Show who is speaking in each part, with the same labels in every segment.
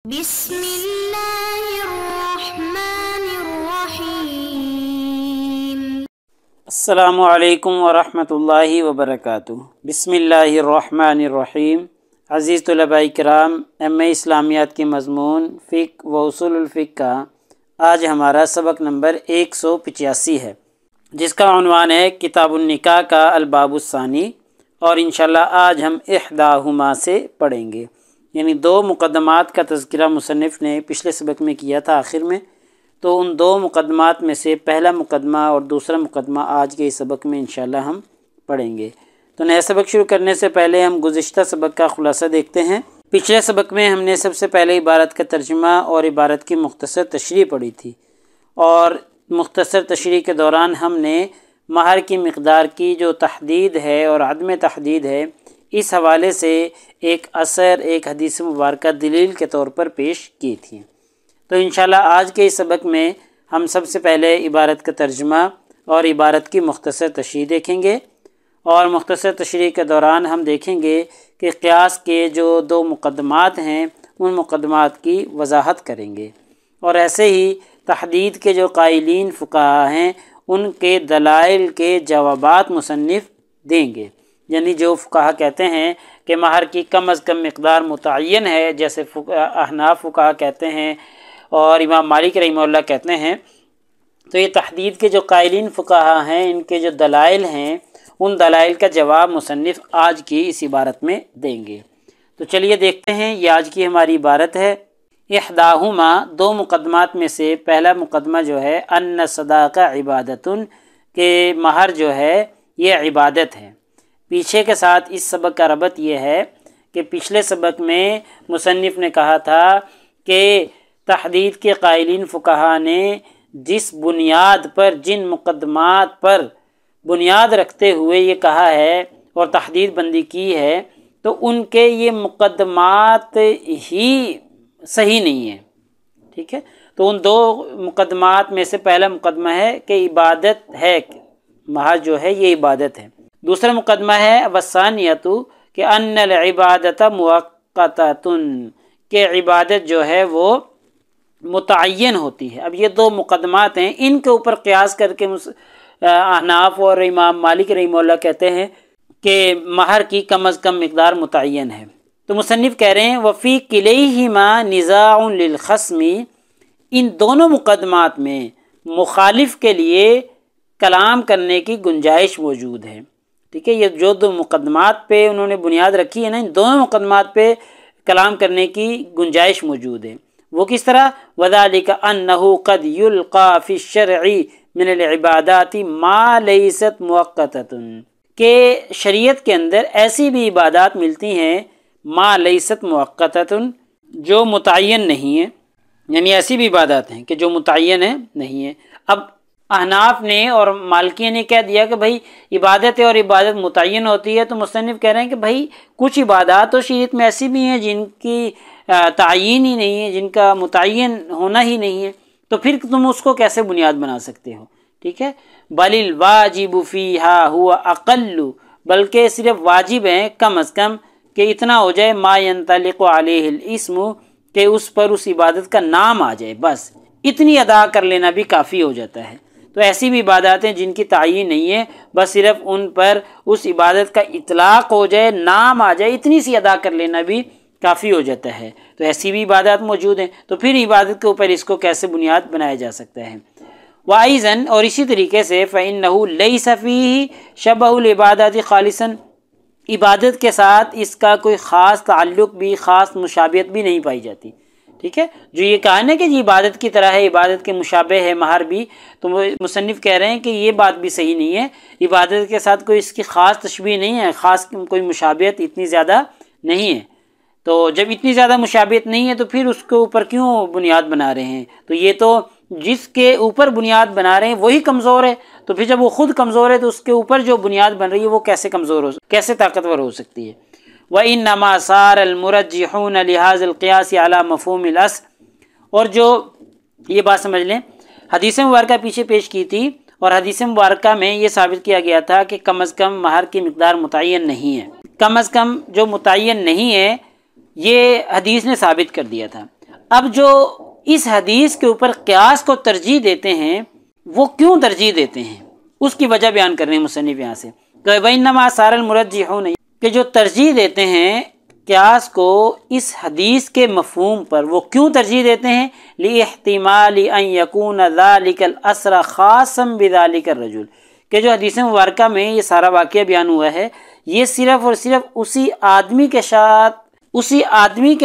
Speaker 1: بسم اللہ الرحمن الرحیم۔
Speaker 2: السلام علیکم ورحمۃ اللہ وبرکاتہ۔ بسم اللہ الرحمن الرحیم۔ عزیز طلباء کرام، ایم اے اسلامیات کے مضمون فقہ و اصول الفقہ کا آج ہمارا سبق نمبر 185 ہے، جس کا عنوان ہے کتاب النکاح کا الباب الثانی، اور انشاءاللہ آج ہم احداہما سے پڑھیں گے، یعنی دو مقدمات کا تذکرہ مصنف نے پچھلے سبق میں کیا تھا آخر میں، تو ان دو مقدمات میں سے پہلا مقدمہ اور دوسرا مقدمہ آج کے اس سبق میں انشاءاللہ ہم پڑھیں گے۔ تو نیا سبق شروع کرنے سے پہلے ہم گزشتہ سبق کا خلاصہ دیکھتے ہیں۔ پچھلے سبق میں ہم نے سب سے پہلے عبارت کا ترجمہ اور عبارت کی مختصر تشریح پڑھی تھی، اور مختصر تشریح کے دوران ہم نے مہر کی مقدار کی جو تحدید ہے اور عدم تحدید ہے، اس حوالے سے ایک اثر، ایک حدیث مبارکہ دلیل کے طور پر پیش کی تھی۔ تو انشاءاللہ آج کے اس سبق میں ہم سب سے پہلے عبارت کا ترجمہ اور عبارت کی مختصر تشریح دیکھیں گے، اور مختصر تشریح کے دوران ہم دیکھیں گے کہ قیاس کے جو دو مقدمات ہیں ان مقدمات کی وضاحت کریں گے، اور ایسے ہی تحدید کے جو قائلین فقہا ہیں ان کے دلائل کے جوابات مصنف دیں گے، یعنی جو فقہا کہتے ہیں کہ مہر کی کم از کم مقدار متعین ہے، جیسے احناف فقہا کہتے ہیں اور امام مالک رحمہ اللہ کہتے ہیں، تو یہ تحدید کے جو قائلین فقہا ہیں ان کے جو دلائل ہیں ان دلائل کا جواب مصنف آج کی اس عبارت میں دیں گے۔ تو چلیے دیکھتے ہیں، یہ آج کی ہماری عبارت ہے۔ احداہما، دو مقدمات میں سے پہلا مقدمہ جو ہے ان صداق عبادتن، کہ مہر جو ہے یہ عبادت ہے۔ پیچھے کے ساتھ اس سبق کا ربط یہ ہے کہ پچھلے سبق میں مصنف نے کہا تھا کہ تحدید کے قائلین فقہا نے جس بنیاد پر، جن مقدمات پر بنیاد رکھتے ہوئے یہ کہا ہے اور تحدید بندی کی ہے، تو ان کے یہ مقدمات ہی صحیح نہیں ہیں، ٹھیک ہے۔ تو ان دو مقدمات میں سے پہلا مقدمہ ہے کہ عبادت ہے، مہر جو ہے یہ عبادت ہے۔ دوسرا مقدمہ ہے والثانیۃ کہ ان العبادۃ مؤقتۃ، کہ عبادت جو ہے وہ متعین ہوتی ہے۔ اب یہ دو مقدمات ہیں، ان کے اوپر قیاس کر کے احناف اور امام مالک رحمہ اللہ کہتے ہیں کہ مہر کی کم از کم مقدار متعین ہے۔ تو مصنف کہہ رہے ہیں وفی کلیہما نزاع للخصم، ان دونوں مقدمات میں مخالف کے لیے کلام کرنے کی گنجائش موجود ہے، ٹھیک ہے۔ یہ جو دو مقدمات پہ انہوں نے بنیاد رکھی ہے نا، ان دونوں مقدمات پہ کلام کرنے کی گنجائش موجود ہے۔ وہ کس طرح؟ وذالک انہ قد یلقى فی الشرع من العبادات ما لیست مؤقتۃ، کہ شریعت کے اندر ایسی بھی عبادات ملتی ہیں ما لیست مؤقتۃ، جو متعین نہیں ہیں، یعنی ایسی بھی عبادات ہیں کہ جو متعین ہیں نہیں ہیں۔ اب احناف نے اور مالکیہ نے کہہ دیا کہ بھائی عبادت ہے اور عبادت متعین ہوتی ہے، تو مصنف کہہ رہے ہیں کہ بھائی کچھ عبادات تو شریعت میں ایسی بھی ہیں جن کی تعین ہی نہیں ہے، جن کا متعین ہونا ہی نہیں ہے، تو پھر تم اس کو کیسے بنیاد بنا سکتے ہو، ٹھیک ہے۔ بل الواجب فیہا ہوا اقل، بلکہ صرف واجب ہیں کم از کم کہ اتنا ہو جائے ما ینطلق علیہ الاسم، کہ اس پر اس عبادت کا نام آ جائے، بس اتنی ادا کر لینا بھی کافی ہو جاتا ہے۔ تو ایسی بھی عبادات ہیں جن کی تعین نہیں ہے، بس صرف ان پر اس عبادت کا اطلاق ہو جائے، نام آ جائے، اتنی سی ادا کر لینا بھی کافی ہو جاتا ہے۔ تو ایسی بھی عبادات موجود ہیں، تو پھر عبادت کے اوپر اس کو کیسے بنیاد بنایا جا سکتا ہے۔ وَأَيْضًا، اور اسی طریقے سے فَإِنَّهُ لَيْسَ فِيهِ شَبَهُ الْعِبَادَاتِ خَالِصًا، عبادت کے ساتھ اس کا کوئی خاص تعلق بھی، خاص مشابہت بھی نہیں پائی جاتی، ٹھیک ہے۔ جو یہ کہا نا کہ یہ عبادت کی طرح ہے، عبادت کے مشابہ ہے مہر بھی، تو مصنف کہہ رہے ہیں کہ یہ بات بھی صحیح نہیں ہے، عبادت کے ساتھ کوئی اس کی خاص تشبیہ نہیں ہے، خاص کوئی مشابہت اتنی زیادہ نہیں ہے۔ تو جب اتنی زیادہ مشابہت نہیں ہے تو پھر اس کے اوپر کیوں بنیاد بنا رہے ہیں؟ تو یہ تو جس کے اوپر بنیاد بنا رہے ہیں وہی کمزور ہے، تو پھر جب وہ خود کمزور ہے تو اس کے اوپر جو بنیاد بن رہی ہے وہ کیسے کمزور ہو، کیسے طاقتور ہو سکتی ہے؟ وَإِنَّمَا صَارَ الْمُرَجِّحُونَ لِهَذَا الْقِيَاسِ عَلَى مَفْهُومِ الْأَصْلِ، اور جو یہ بات سمجھ لیں، حدیث مبارکہ پیچھے پیش کی تھی، اور حدیث مبارکہ میں یہ ثابت کیا گیا تھا کہ کم از کم مہر کی مقدار متعین نہیں ہے، کم از کم جو متعین نہیں ہے یہ حدیث نے ثابت کر دیا تھا۔ اب جو اس حدیث کے اوپر قیاس کو ترجیح دیتے ہیں وہ کیوں ترجیح دیتے ہیں اس کی وجہ بیان کر رہے ہیں مصنف یہاں سے کہ بینما صار المرجحون، کہ جو ترجیح دیتے ہیں قیاس کو اس حدیث کے مفہوم پر، وہ کیوں ترجیح دیتے ہیں؟ لاحتمال ان یکون ذلک الاسر خاصا بذلک الرجل، کہ جو حدیث مبارکہ میں یہ سارا واقعہ بیان ہوا ہے یہ صرف اور صرف اسی آدمی کے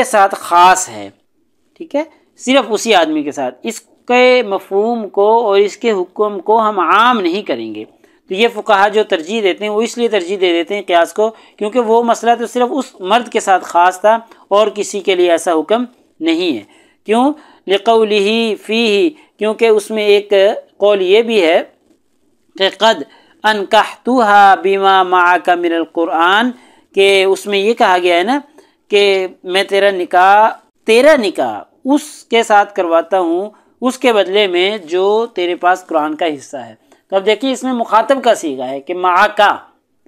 Speaker 2: ساتھ خاص ہے، ٹھیک ہے، صرف اسی آدمی کے ساتھ، اس کے مفہوم کو اور اس کے حکم کو ہم عام نہیں کریں گے۔ تو یہ فقہا جو ترجیح دیتے ہیں وہ اس لیے ترجیح دے دیتے ہیں قیاس کو کیونکہ وہ مسئلہ تو صرف اس مرد کے ساتھ خاص تھا اور کسی کے لیے ایسا حکم نہیں ہے۔ کیوں؟ لقولہ فیہ، کیونکہ اس میں ایک قول یہ بھی ہے کہ قد انکحتھا بما معک من القرآن، کہ اس میں یہ کہا گیا ہے نا کہ میں تیرا نکاح اس کے ساتھ کرواتا ہوں اس کے بدلے میں جو تیرے پاس قرآن کا حصہ ہے۔ تو اب دیکھیے اس میں مخاطب کا صیغہ ہے کہ معاکا،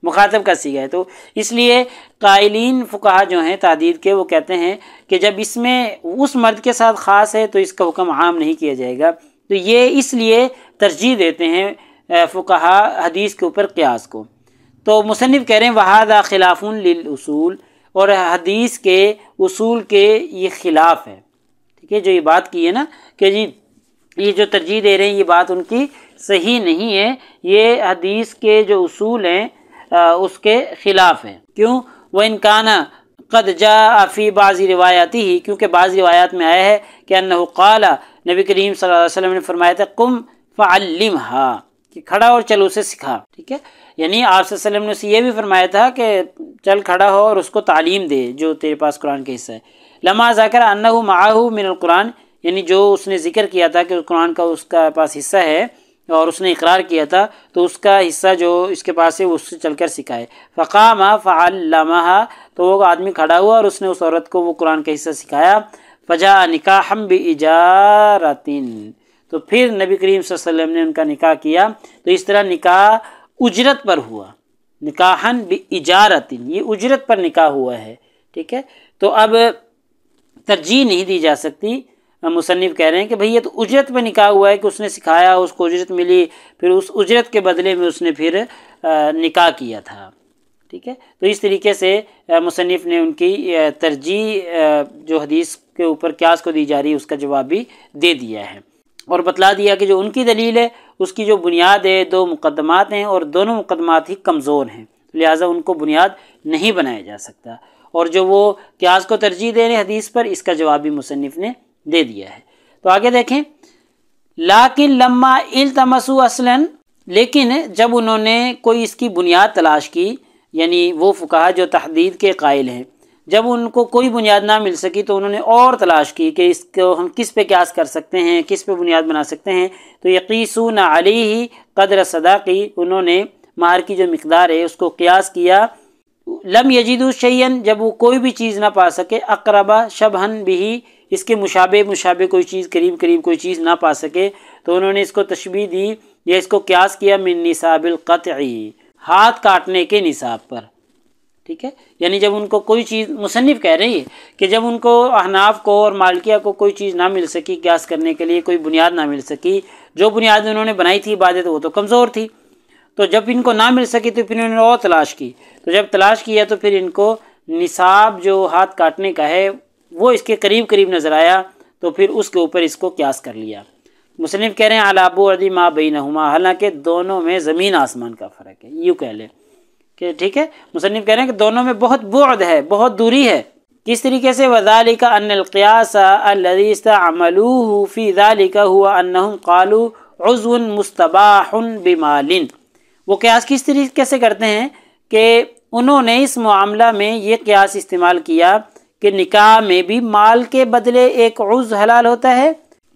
Speaker 2: مخاطب کا صیغہ ہے، تو اس لیے قائلین فقہا جو ہیں تعدید کے وہ کہتے ہیں کہ جب اس میں اس مرد کے ساتھ خاص ہے تو اس کا حکم عام نہیں کیا جائے گا۔ تو یہ اس لیے ترجیح دیتے ہیں فقہا حدیث کے اوپر قیاس کو۔ تو مصنف کہہ رہے ہیں وَهَذَا خِلَافٌ لِلْأُصُولِ، اور حدیث کے اصول کے یہ خلاف ہے، ٹھیک ہے، جو یہ بات کی ہے نا کہ جی یہ جو ترجیح دے رہے ہیں یہ بات ان کی صحیح نہیں ہے، یہ حدیث کے جو اصول ہیں اس کے خلاف ہے۔ کیوں؟ وَإِنْ كَانَ قَدْ جَاءَ فِي بَعْضِ رِوَایَاتِهِ، کیونکہ بعض روایات میں آیا ہے کہ انہ قال، نبی کریم صلی اللہ علیہ وسلم نے فرمایا تھا قم فعلمها، کہ کھڑا اور چل اسے سکھا، ٹھیک ہے، یعنی آپ صلی اللہ علیہ وسلم نے اسے یہ بھی فرمایا تھا کہ چل کھڑا ہو اور اس کو تعلیم دے جو تیرے پاس قرآن کا حصہ ہے۔ لما ذکر انہ معه من القرآن، یعنی جو اس نے ذکر کیا تھا کہ قرآن کا اس کا پاس حصہ ہے اور اس نے اقرار کیا تھا تو اس کا حصہ جو اس کے پاس ہے اس سے چل کر سکھائے۔ فقام فعلمها، تو وہ آدمی کھڑا ہوا اور اس نے اس عورت کو وہ قرآن کا حصہ سکھایا۔ فجاء نکاحا بإجارۃ، تو پھر نبی کریم صلی اللہ علیہ وسلم نے ان کا نکاح کیا، تو اس طرح نکاح اجرت پر ہوا، نکاحا بإجارۃ، یہ اجرت پر نکاح ہوا ہے، ٹھیک ہے۔ تو اب ترجیح نہیں دی جا سکتی، مصنف کہہ رہے ہیں کہ بھئی یہ تو اجرت پہ نکاح ہوا ہے کہ اس نے سکھایا، اس کو اجرت ملی، پھر اس اجرت کے بدلے میں اس نے پھر نکاح کیا تھا، ٹھیک ہے۔ تو اس طریقے سے مصنف نے ان کی ترجیح جو حدیث کے اوپر قیاس کو دی جا رہی ہے اس کا جواب بھی دے دیا ہے اور بتلا دیا کہ جو ان کی دلیل ہے اس کی جو بنیاد ہے 2 مقدمات ہیں اور دونوں مقدمات ہی کمزور ہیں، لہٰذا ان کو بنیاد نہیں بنایا جا سکتا، اور جو وہ قیاس کو ترجیح دے رہے ہیں حدیث پر اس کا جواب بھی مصنف نے دے دیا ہے۔ تو آگے دیکھیں، لیکن لما التمسوا اصلا، لیکن جب انہوں نے کوئی اس کی بنیاد تلاش کی، یعنی وہ فقہا جو تحدید کے قائل ہیں، جب ان کو کوئی بنیاد نہ مل سکی تو انہوں نے اور تلاش کی کہ اس کو ہم کس پہ قیاس کر سکتے ہیں، کس پہ بنیاد بنا سکتے ہیں، تو یقیسون علیہ قدر صداقی، انہوں نے مہر کی جو مقدار ہے اس کو قیاس کیا۔ لم یجدوا شیئا، جب وہ کوئی بھی چیز نہ پا سکے، اقرب شبہا بہ، اس کے مشابہ کوئی چیز، قریب کوئی چیز نہ پا سکے تو انہوں نے اس کو تشبیہ دی یا اس کو قیاس کیا من نصاب القطعی، ہاتھ کاٹنے کے نصاب پر، ٹھیک ہے۔ یعنی جب ان کو کوئی چیز، مصنف کہہ رہی ہے کہ جب ان کو احناف کو اور مالکیہ کو کوئی چیز نہ مل سکی قیاس کرنے کے لیے، کوئی بنیاد نہ مل سکی، جو بنیاد انہوں نے بنائی تھی عبادت وہ تو کمزور تھی، تو جب ان کو نہ مل سکی تو پھر انہوں نے اور تلاش کی، تو جب تلاش کیا تو پھر ان کو نصاب جو ہاتھ کاٹنے کا ہے وہ اس کے قریب نظر آیا، تو پھر اس کے اوپر اس کو قیاس کر لیا۔ مصنف کہہ رہے ہیں علی بعد ما بینہما، حالانکہ دونوں میں زمین آسمان کا فرق ہے، یوں کہہ لیں کہ ٹھیک ہے، مصنف کہہ رہے ہیں کہ دونوں میں بہت بعد ہے، بہت دوری ہے۔ کس طریقے سے؟ وذالک ان القیاس الذی استعملوه فی ذلک هو انہم قالوا عضو مستباح بمال، وہ قیاس کس طریقے سے کرتے ہیں کہ انہوں نے اس معاملہ میں یہ قیاس استعمال کیا کہ نکاح میں بھی مال کے بدلے ایک عضو حلال ہوتا ہے،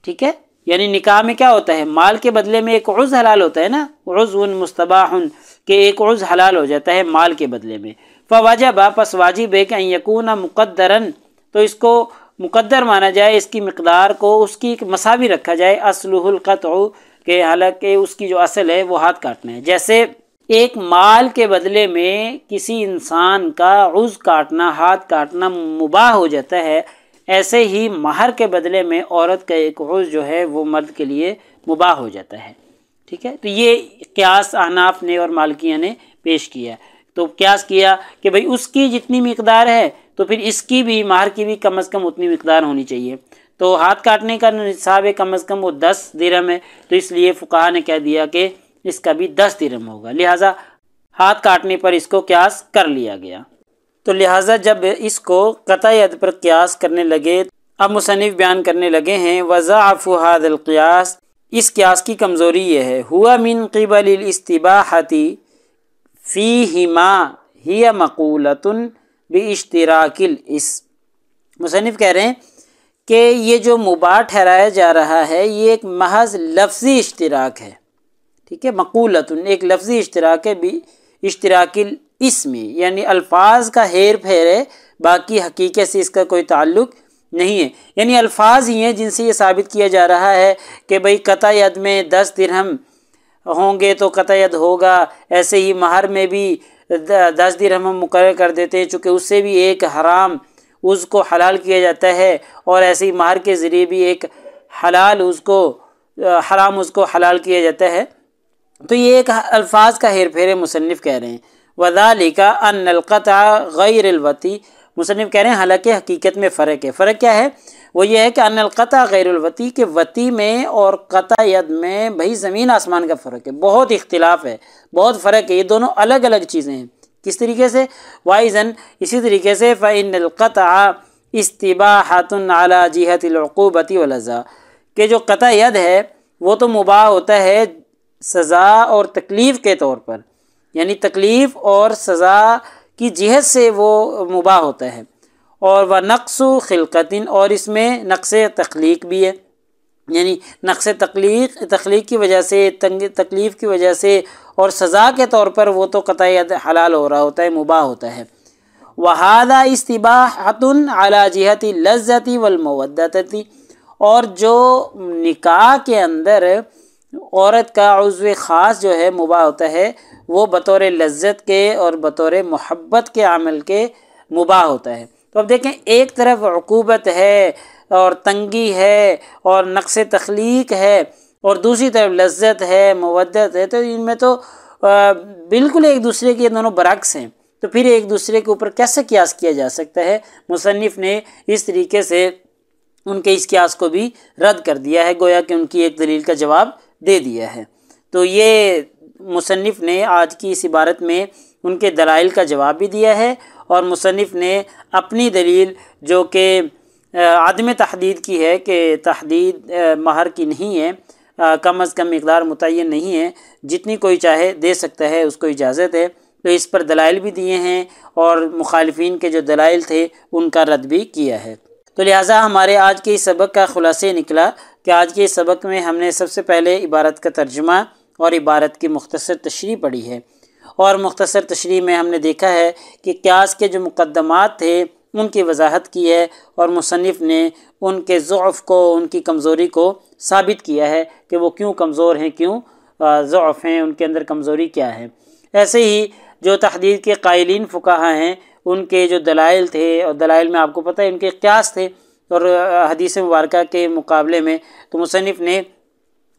Speaker 2: ٹھیک ہے، یعنی نکاح میں کیا ہوتا ہے، مال کے بدلے میں ایک عضو حلال ہوتا ہے نا، عضو مستباح، کہ ایک عضو حلال ہو جاتا ہے مال کے بدلے میں۔ فوجب، پس واجب ہے کہ ان یکون مقدرن، تو اس کو مقدر مانا جائے، اس کی مقدار کو اس کی مساوی رکھا جائے، اصلہ القطع، کہ حالانکہ اس کی جو اصل ہے وہ ہاتھ کاٹنا ہے۔ جیسے ایک مال کے بدلے میں کسی انسان کا عضو کاٹنا، ہاتھ کاٹنا مباح ہو جاتا ہے، ایسے ہی مہر کے بدلے میں عورت کا ایک عضو جو ہے وہ مرد کے لیے مباح ہو جاتا ہے، ٹھیک ہے۔ تو یہ قیاس احناف نے اور مالکیہ نے پیش کیا، تو قیاس کیا کہ بھئی اس کی جتنی مقدار ہے تو پھر اس کی بھی مہر کی بھی کم از کم اتنی مقدار ہونی چاہیے۔ تو ہاتھ کاٹنے کا نصاب کم از کم وہ 10 درہم ہے، تو اس لیے فقہا نے کہہ دیا کہ اس کا بھی 10 درہم ہوگا، لہٰذا ہاتھ کاٹنے پر اس کو قیاس کر لیا گیا۔ تو لہٰذا جب اس کو قطع ید پر قیاس کرنے لگے، اب مصنف بیان کرنے لگے ہیں وضعف هذا القیاس، اس قیاس کی کمزوری یہ ہے، ہوا من قبل الاستباحۃ فیہما ہی مقولۃ باشتراک الاسم۔ مصنف کہہ رہے ہیں کہ یہ جو مباح ٹھہرایا جا رہا ہے یہ ایک محض لفظی اشتراک ہے، ٹھیک ہے، مقولۃ ایک لفظی اشتراک ہے، اشتراک الاسم یعنی الفاظ کا ہیر پھیر ہے، باقی حقیقت سے اس کا کوئی تعلق نہیں ہے، یعنی الفاظ ہی ہیں جن سے یہ ثابت کیا جا رہا ہے کہ بھئی قطع ید میں 10 درہم ہوں گے تو قطع ید ہوگا، ایسے ہی مہر میں بھی 10 درہم ہم مقرر کر دیتے ہیں چونکہ اس سے بھی ایک حرام اس کو حلال کیا جاتا ہے، اور ایسے ہی مہر کے ذریعے بھی ایک حلال اس کو حرام اس کو حلال کیا جاتا ہے۔ تو یہ ایک الفاظ کا ہیر پھیر مصنف کہہ رہے ہیں وذالک ان القطع غیر الوطی، مصنف کہہ رہے ہیں حالانکہ حقیقت میں فرق ہے۔ فرق کیا ہے؟ وہ یہ ہے کہ ان القطع غیر الوطی، کہ وطی میں اور قطع ید میں بھئی زمین آسمان کا فرق ہے، بہت اختلاف ہے، بہت فرق ہے، یہ دونوں الگ الگ چیزیں ہیں۔ کس طریقے سے؟ وائزن اسی طریقے سے فإن القطع استباحۃ علی جہۃ العقوبۃ والجزاء، کہ جو قطع ید ہے وہ تو مباح ہوتا ہے سزا اور تکلیف کے طور پر، یعنی تکلیف اور سزا کی جہت سے وہ مباح ہوتا ہے، اور وہ نقص خلقت، اور اس میں نقص تخلیق بھی ہے، یعنی نقص تخلیق کی وجہ سے، تکلیف کی وجہ سے اور سزا کے طور پر وہ تو قطع ید حلال ہو رہا ہوتا ہے، مباح ہوتا ہے۔ وَهَذَا اسْتِبَاحَةٌ عَلَى جِهَةِ اللَّذَّةِ وَالْمَوَدَّةِ، اور جو نکاح کے اندر عورت کا عضو خاص جو ہے مباح ہوتا ہے وہ بطور لذت کے اور بطور محبت کے عمل کے مباح ہوتا ہے۔ تو اب دیکھیں ایک طرف عقوبت ہے اور تنگی ہے اور نقص تخلیق ہے، اور دوسری طرف لذت ہے، مودت ہے، تو ان میں تو بالکل ایک دوسرے کے دونوں برعکس ہیں، تو پھر ایک دوسرے کے اوپر کیسے قیاس کیا جا سکتا ہے؟ مصنف نے اس طریقے سے ان کے اس قیاس کو بھی رد کر دیا ہے، گویا کہ ان کی ایک دلیل کا جواب دے دیا ہے۔ تو یہ مصنف نے آج کی اس عبارت میں ان کے دلائل کا جواب بھی دیا ہے، اور مصنف نے اپنی دلیل جو کہ عدم تحدید کی ہے کہ تحدید مہر کی نہیں ہے، کم از کم مقدار متعین نہیں ہے، جتنی کوئی چاہے دے سکتا ہے، اس کو اجازت ہے، تو اس پر دلائل بھی دیے ہیں اور مخالفین کے جو دلائل تھے ان کا رد بھی کیا ہے۔ تو لہٰذا ہمارے آج کے اس سبق کا خلاصہ نکلا کہ آج کے اس سبق میں ہم نے سب سے پہلے عبارت کا ترجمہ اور عبارت کی مختصر تشریح پڑھی ہے، اور مختصر تشریح میں ہم نے دیکھا ہے کہ قیاس کے جو مقدمات تھے ان کی وضاحت کی ہے، اور مصنف نے ان کے ضعف کو، ان کی کمزوری کو ثابت کیا ہے کہ وہ کیوں کمزور ہیں، کیوں ضعف ہیں، ان کے اندر کمزوری کیا ہے۔ ایسے ہی جو تحدید کے قائلین فقہا ہیں ان کے جو دلائل تھے، اور دلائل میں آپ کو پتہ ہے ان کے قیاس تھے اور حدیث مبارکہ کے مقابلے میں، تو مصنف نے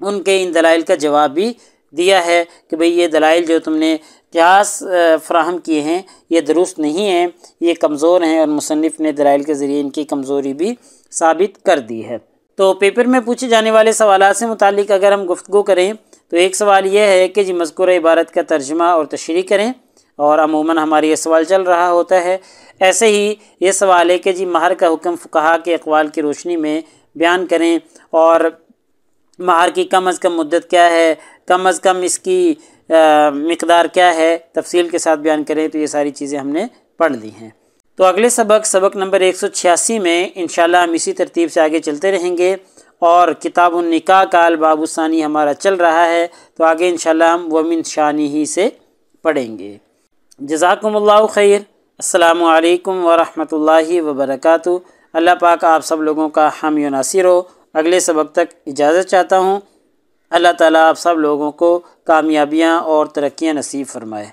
Speaker 2: ان کے ان دلائل کا جواب بھی دیا ہے کہ بھئی یہ دلائل جو تم نے قیاس فراہم کیے ہیں یہ درست نہیں ہیں، یہ کمزور ہیں، اور مصنف نے دلائل کے ذریعے ان کی کمزوری بھی ثابت کر دی ہے۔ تو پیپر میں پوچھے جانے والے سوالات سے متعلق اگر ہم گفتگو کریں تو ایک سوال یہ ہے کہ جی مذکورہ عبارت کا ترجمہ اور تشریح کریں، اور عموماً ہماری یہ سوال چل رہا ہوتا ہے۔ ایسے ہی یہ سوال ہے کہ جی مہر کا حکم فقہا کے اقوال کی روشنی میں بیان کریں، اور مہر کی کم از کم مدت کیا ہے، کم از کم اس کی مقدار کیا ہے، تفصیل کے ساتھ بیان کریں۔ تو یہ ساری چیزیں ہم نے پڑھ لی ہیں۔ تو اگلے سبق نمبر 186 میں انشاءاللہ ہم اسی ترتیب سے آگے چلتے رہیں گے، اور کتاب النکاح کا الباب الثانی ہمارا چل رہا ہے، تو آگے انشاءاللہ ہم ومن شانہ سے پڑھیں گے۔ جزاکم اللہ خیر۔ السلام علیکم ورحمۃ اللہ وبرکاتہ۔ اللہ پاک آپ سب لوگوں کا حامی و ناصر ہو۔ اگلے سبق تک اجازت چاہتا ہوں۔ اللہ تعالیٰ آپ سب لوگوں کو کامیابیاں اور ترقیاں نصیب فرمائے۔